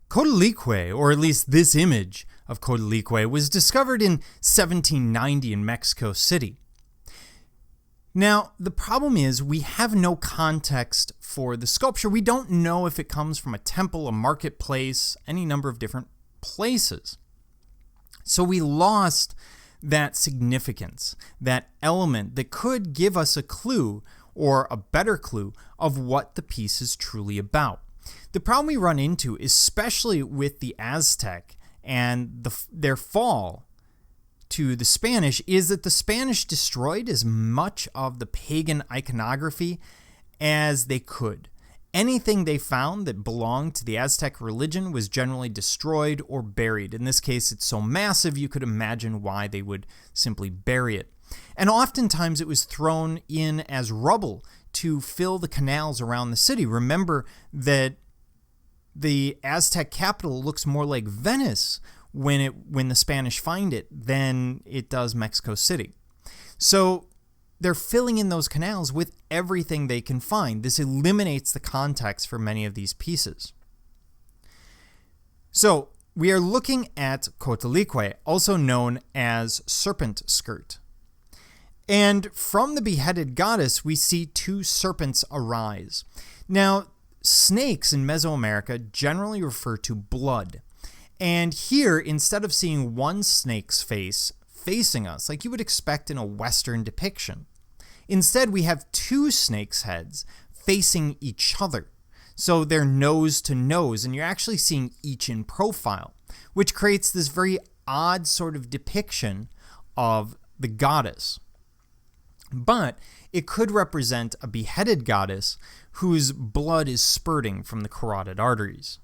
Coatlique, or at least this image of Coatlique, was discovered in 1790 in Mexico City. Now, the problem is we have no context for the sculpture. We don't know if it comes from a temple, a marketplace, any number of different places. So we lost that significance, that element that could give us a clue or a better clue of what the piece is truly about. The problem we run into, especially with the Aztec and their fall to the Spanish, is that the Spanish destroyed as much of the pagan iconography as they could. Anything they found that belonged to the Aztec religion was generally destroyed or buried. In this case, it's so massive you could imagine why they would simply bury it. And oftentimes it was thrown in as rubble to fill the canals around the city. Remember that the Aztec capital looks more like Venice when the Spanish find it than it does Mexico City. So they're filling in those canals with everything they can find. This eliminates the context for many of these pieces. So we are looking at Coatlique, also known as serpent skirt. And from the beheaded goddess, we see two serpents arise. Now, snakes in Mesoamerica generally refer to blood. And here, instead of seeing one snake's face facing us, like you would expect in a Western depiction, instead we have two snakes' heads facing each other. So they're nose to nose, and you're actually seeing each in profile, which creates this very odd sort of depiction of the goddess. But it could represent a beheaded goddess whose blood is spurting from the carotid arteries.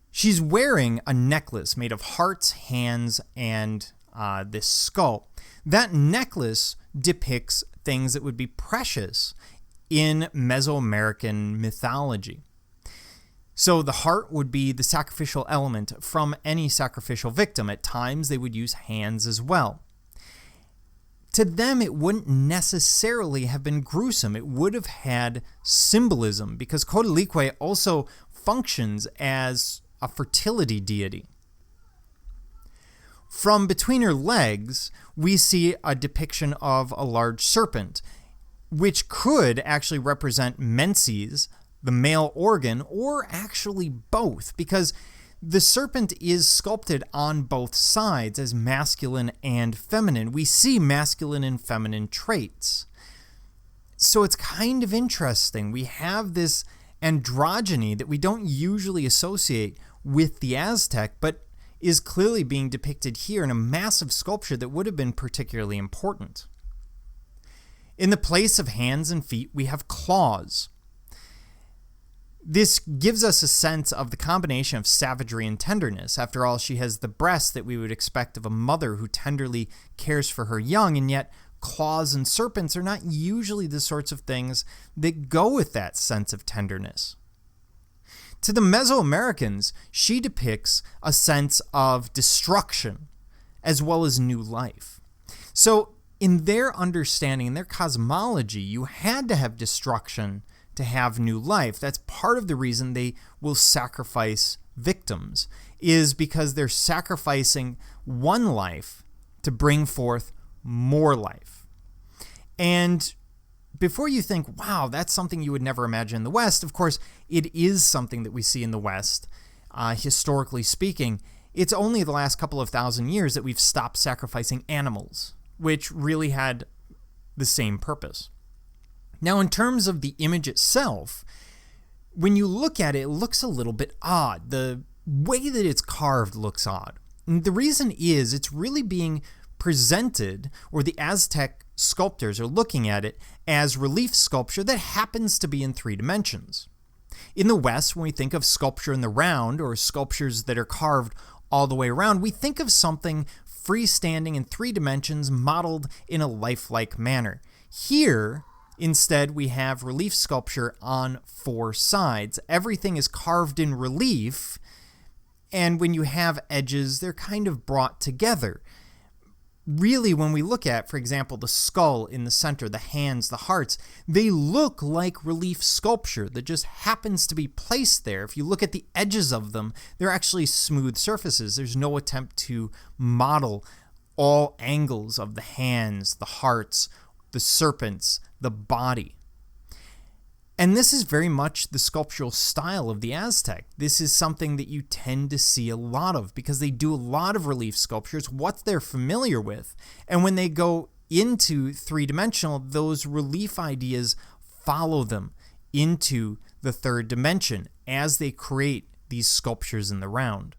She's wearing a necklace made of hearts, hands, and this skull. That necklace depicts things that would be precious in Mesoamerican mythology. So the heart would be the sacrificial element from any sacrificial victim. At times they would use hands as well. To them, it wouldn't necessarily have been gruesome. It would have had symbolism because Coatlique also functions as a fertility deity. From between her legs, we see a depiction of a large serpent, which could actually represent menses, the male organ, or actually both, because the serpent is sculpted on both sides as masculine and feminine. We see masculine and feminine traits. So it's kind of interesting. We have this androgyny that we don't usually associate with the Aztec, but is clearly being depicted here in a massive sculpture that would have been particularly important. In the place of hands and feet, we have claws. This gives us a sense of the combination of savagery and tenderness. After all, she has the breast that we would expect of a mother who tenderly cares for her young, and yet claws and serpents are not usually the sorts of things that go with that sense of tenderness. To the Mesoamericans, she depicts a sense of destruction as well as new life. So in their understanding, in their cosmology, you had to have destruction to have new life. That's part of the reason they will sacrifice victims, is because they're sacrificing one life to bring forth more life. And before you think, wow, that's something you would never imagine in the West, of course, it is something that we see in the West, historically speaking. It's only the last couple of thousand years that we've stopped sacrificing animals, which really had the same purpose. Now, in terms of the image itself, when you look at it, it looks a little bit odd. The way that it's carved looks odd. And the reason is it's really being presented, or the Aztec sculptors are looking at it as relief sculpture that happens to be in 3 dimensions. In the West, when we think of sculpture in the round, or sculptures that are carved all the way around, we think of something freestanding in 3 dimensions, modeled in a lifelike manner. Here, instead, we have relief sculpture on 4 sides. Everything is carved in relief, and when you have edges, they're kind of brought together. really, when we look at, for example, the skull in the center, the hands, the hearts, they look like relief sculpture that just happens to be placed there. If you look at the edges of them, they're actually smooth surfaces. There's no attempt to model all angles of the hands, the hearts, the serpents, the body. And this is very much the sculptural style of the Aztec. This is something that you tend to see a lot of because they do a lot of relief sculptures, what they're familiar with. And when they go into three-dimensional, those relief ideas follow them into the third dimension as they create these sculptures in the round.